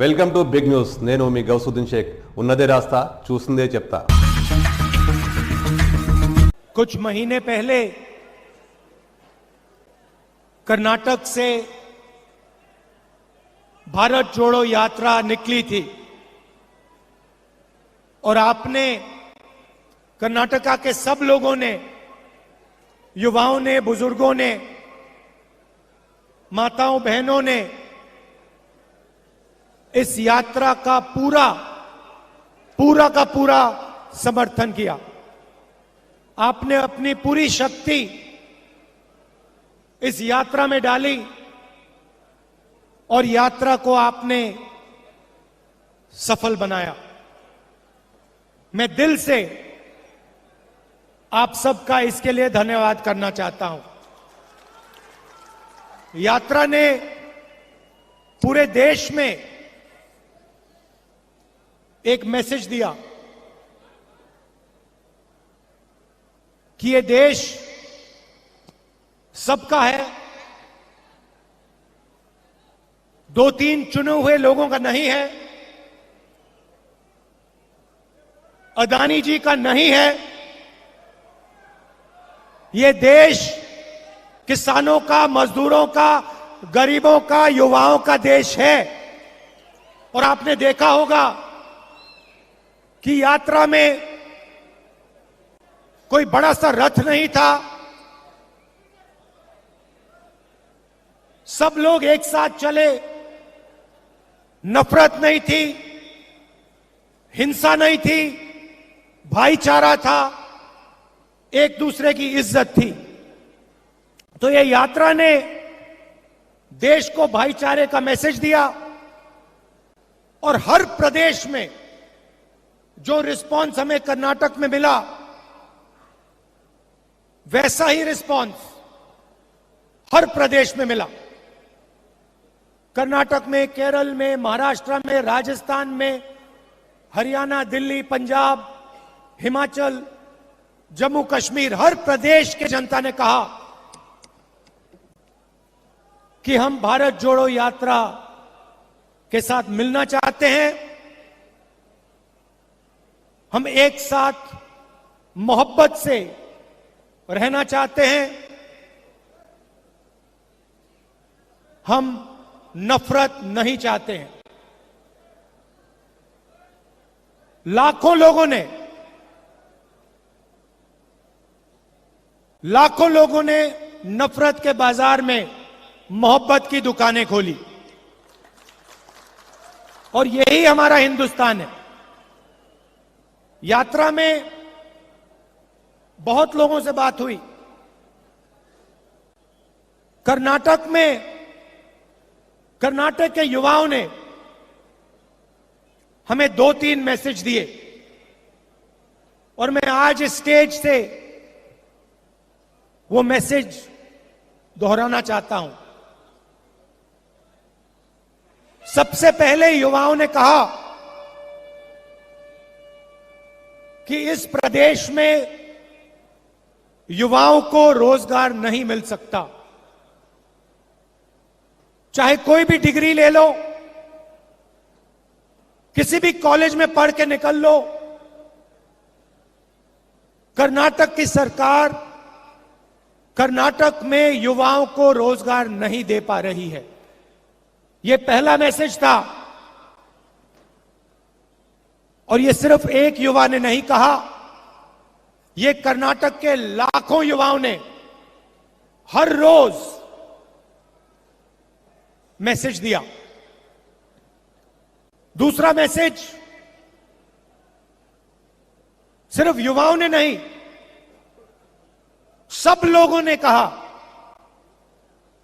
Welcome to big news. నేను మీ గౌసుద్దీన్ షేక్. ఉన్నదే రాస్తా, చూసిందే చెప్తా. कुछ महीने पहले कर्नाटक से भारत जोड़ो यात्रा निकली थी और आपने, कर्नाटका के सब लोगों ने, युवाओं ने, बुजुर्गों ने, माताओं बहनों ने इस यात्रा का पूरा का पूरा समर्थन किया. आपने अपनी पूरी शक्ति इस यात्रा में डाली और यात्रा को आपने सफल बनाया. मैं दिल से आप सबका इसके लिए धन्यवाद करना चाहता हूं. यात्रा ने पूरे देश में एक मैसेज दिया कि ये देश सबका है, दो तीन चुने हुए लोगों का नहीं है, अदानी जी का नहीं है. ये देश किसानों का, मजदूरों का, गरीबों का, युवाओं का देश है. और आपने देखा होगा कि यात्रा में कोई बड़ा सा रथ नहीं था. सब लोग एक साथ चले. नफरत नहीं थी, हिंसा नहीं थी, भाईचारा था, एक दूसरे की इज्जत थी. तो ये यात्रा ने देश को भाईचारे का मैसेज दिया और हर प्रदेश में जो रिस्पांस हमें कर्नाटक में मिला, वैसा ही रिस्पांस हर प्रदेश में मिला. कर्नाटक में, केरल में, महाराष्ट्र में, राजस्थान में, हरियाणा, दिल्ली, पंजाब, हिमाचल, जम्मू कश्मीर, हर प्रदेश के जनता ने कहा कि हम भारत जोड़ो यात्रा के साथ मिलना चाहते हैं. हम एक साथ मोहब्बत से रहना चाहते हैं. हम नफरत नहीं चाहते हैं. लाखों लोगों ने नफरत के बाजार में मोहब्बत की दुकानें खोली. और यही हमारा हिंदुस्तान है. यात्रा में बहुत लोगों से बात हुई. कर्नाटक में कर्नाटक के युवाओं ने हमें 2-3 मैसेज दिए और मैं आज इस स्टेज से वो मैसेज दोहराना चाहता हूं. सबसे पहले युवाओं ने कहा कि इस प्रदेश में युवाओं को रोजगार नहीं मिल सकता. चाहे कोई भी डिग्री ले लो, किसी भी कॉलेज में पढ़ के निकल लो, कर्नाटक की सरकार कर्नाटक में युवाओं को रोजगार नहीं दे पा रही है. यह पहला मैसेज था. और यह सिर्फ एक युवा ने नहीं कहा, ये कर्नाटक के लाखों युवाओं ने हर रोज मैसेज दिया. दूसरा मैसेज सिर्फ युवाओं ने नहीं, सब लोगों ने कहा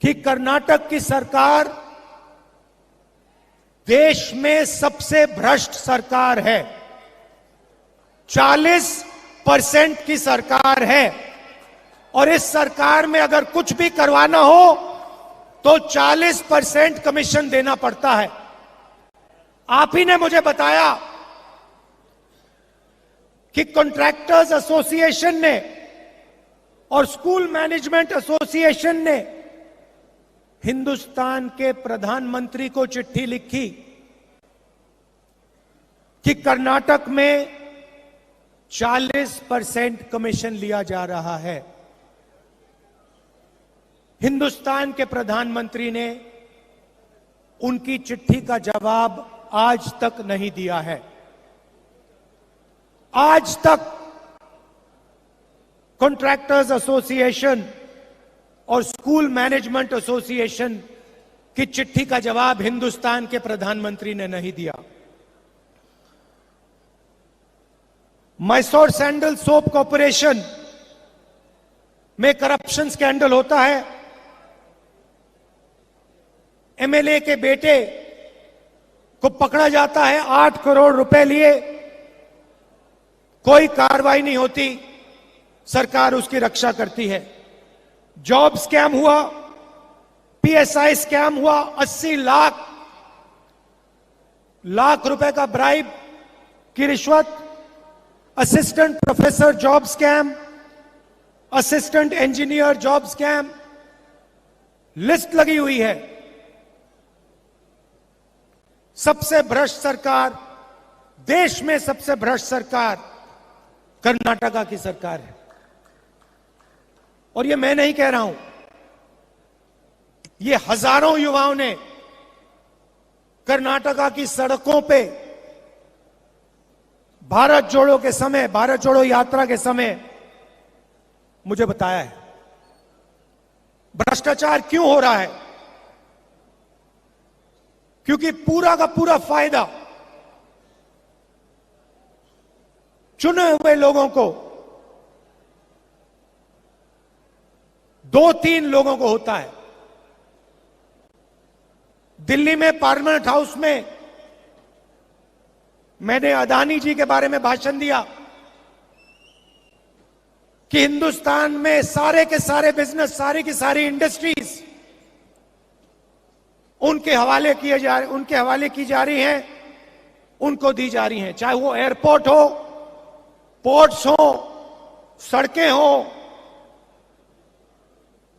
कि कर्नाटक की सरकार देश में सबसे भ्रष्ट सरकार है. 40% की सरकार है और इस सरकार में अगर कुछ भी करवाना हो तो 40% कमीशन देना पड़ता है. आप ही ने मुझे बताया कि कॉन्ट्रैक्टर्स एसोसिएशन ने और स्कूल मैनेजमेंट एसोसिएशन ने हिंदुस्तान के प्रधानमंत्री को चिट्ठी लिखी कि कर्नाटक में 40% कमीशन लिया जा रहा है। हिंदुस्तान के प्रधानमंत्री ने उनकी चिट्ठी का जवाब आज तक नहीं दिया है। आज तक कॉन्ट्रैक्टर्स एसोसिएशन और स्कूल मैनेजमेंट एसोसिएशन की चिट्ठी का जवाब हिंदुस्तान के प्रधानमंत्री ने नहीं दिया। मैसूर सैंडल सोप कॉर्पोरेशन में करप्शन स्कैंडल होता है। एमएलए के बेटे को पकड़ा जाता है, 8 करोड़ रुपए लिए, कोई कार्रवाई नहीं होती, सरकार उसकी रक्षा करती है। जॉब स्कैम हुआ, पीएसआई स्कैम हुआ, 80 लाख रुपए का ब्राइब की रिश्वत, assistant professor job scam, assistant engineer job scam, list लगी हुई है। सबसे भ्रष्ट सरकार, देश में सबसे भ्रष्ट सरकार कर्नाटका की सरकार है। और ये मैं नहीं कह रहा हूं, ये हजारों युवाओं ने कर्नाटका की सड़कों पे भारत जोड़ो के समय, भारत जोड़ो यात्रा के समय मुझे बताया है। भ्रष्टाचार क्यों हो रहा है? क्योंकि पूरा का पूरा फायदा चुने हुए लोगों को, 2-3 लोगों को होता है। दिल्ली में पार्लियामेंट हाउस में मैंने अदानी जी के बारे में भाषण दिया कि हिंदुस्तान में सारे के सारे बिजनेस, सारी की सारी इंडस्ट्रीज उनके हवाले की जा रही हैं, उनको दी जा रही हैं। चाहे वो एयरपोर्ट हो, पोर्ट्स हो, सड़कें हो,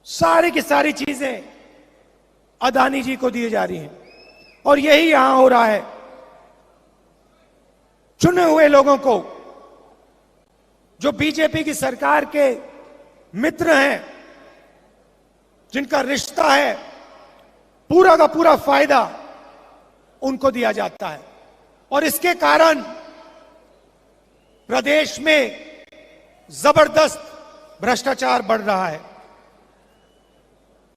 सारी की सारी चीजें अदानी जी को दी जा रही हैं। और यही यहां हो रहा है। चुने हुए लोगों को, जो बीजेपी की सरकार के मित्र हैं, जिनका रिश्ता है, पूरा का पूरा फायदा उनको दिया जाता है। और इसके कारण प्रदेश में जबरदस्त भ्रष्टाचार बढ़ रहा है।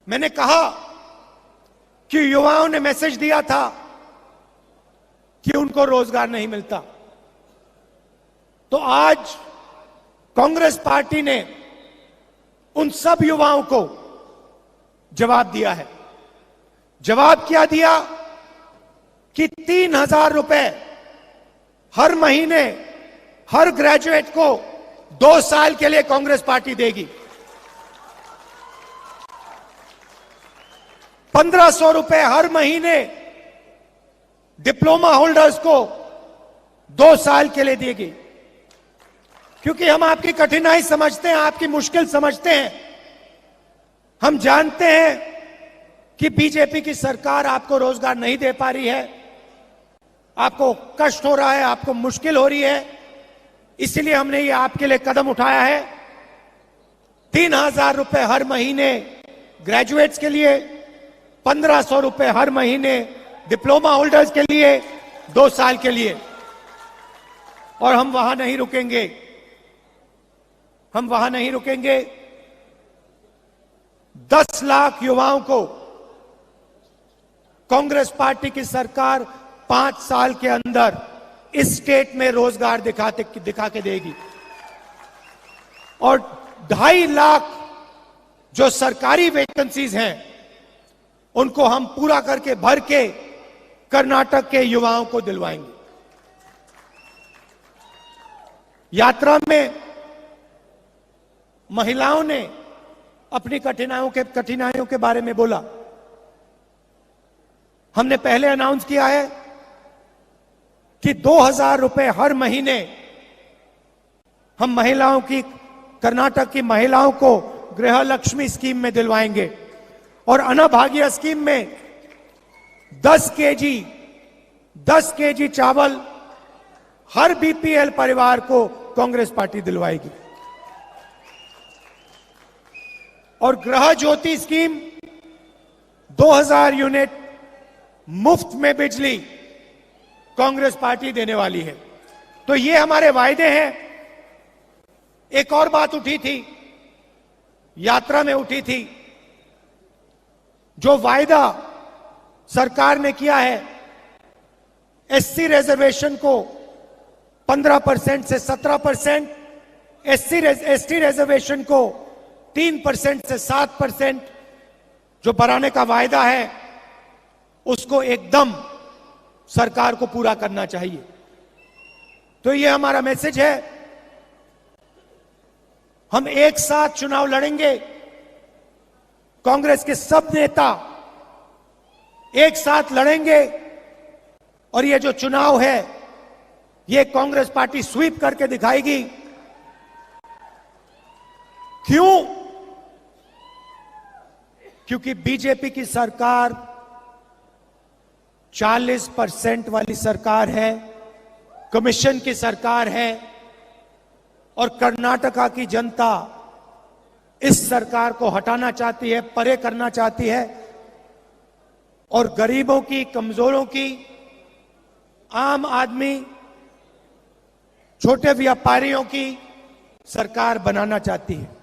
मैंने कहा कि युवाओं ने मैसेज दिया था कि उनको रोजगार नहीं मिलता, तो आज कांग्रेस पार्टी ने उन सब युवाओं को जवाब दिया है। जवाब क्या दिया कि 3,000 रुपए हर महीने हर ग्रेजुएट को 2 साल के लिए कांग्रेस पार्टी देगी। 1,500 रुपए हर महीने डिप्लोमा होल्डर्स को 2 साल के लिए देगी। क्योंकि हम आपकी कठिनाई समझते हैं, आपकी मुश्किल समझते हैं। हम जानते हैं कि बीजेपी की सरकार आपको रोजगार नहीं दे पा रही है, आपको कष्ट हो रहा है, आपको मुश्किल हो रही है। इसलिए हमने ये आपके लिए कदम उठाया है। 3,000 रुपए हर महीने ग्रेजुएट्स के लिए, 1,500 रुपए हर महीने डिप्लोमा होल्डर्स के लिए, 2 साल के लिए। और हम वहां नहीं रुकेंगे, हम वहां नहीं रुकेंगे। 10 लाख युवाओं को कांग्रेस पार्टी की सरकार 5 साल के अंदर इस स्टेट में रोजगार दिखा के देगी। और 2.5 लाख जो सरकारी वैकेंसीज हैं, उनको हम पूरा करके भर के कर्नाटक के युवाओं को दिलवाएंगे। यात्रा में महिलाओं ने अपनी कठिनाइयों के बारे में बोला। हमने पहले अनाउंस किया है कि 2,000 रुपए हर महीने हम महिलाओं की, कर्नाटक की महिलाओं को गृह लक्ष्मी स्कीम में दिलवाएंगे। और अन्नभाग्य स्कीम में 10 केजी चावल हर बीपीएल परिवार को कांग्रेस पार्टी दिलवाएगी। और गृह ज्योति स्कीम 2000 यूनिट मुफ्त में बिजली कांग्रेस पार्टी देने वाली है। तो ये हमारे वायदे हैं। एक और बात उठी थी, यात्रा में उठी थी, जो वायदा सरकार ने किया है एससी रिजर्वेशन को 15% से 17%, एसटी रिजर्वेशन को 3% से 7% जो बढ़ाने का वायदा है, उसको एकदम सरकार को पूरा करना चाहिए। तो ये हमारा मैसेज है। हम एक साथ चुनाव लड़ेंगे। कांग्रेस के सब नेता एक साथ लड़ेंगे और ये जो चुनाव है, ये कांग्रेस पार्टी स्वीप करके दिखाएगी। क्यों? क्योंकि बीजेपी की सरकार 40% वाली सरकार है, कमीशन की सरकार है, और कर्नाटका की जनता इस सरकार को हटाना चाहती है, परे करना चाहती है, और गरीबों की, कमजोरों की, आम आदमी, छोटे व्यापारियों की सरकार बनाना चाहती है।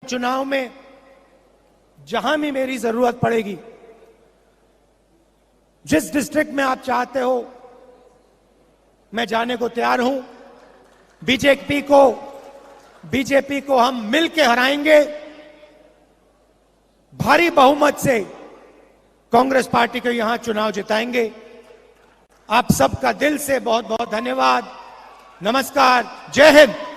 चुनाव में जहां भी मेरी जरूरत पड़ेगी, जिस डिस्ट्रिक्ट में आप चाहते हो, मैं जाने को तैयार हूं। बीजेपी को हम मिलकर हराएंगे। भारी बहुमत से कांग्रेस पार्टी को यहां चुनाव जिताएंगे। आप सबका दिल से बहुत बहुत धन्यवाद। नमस्कार। जय हिंद।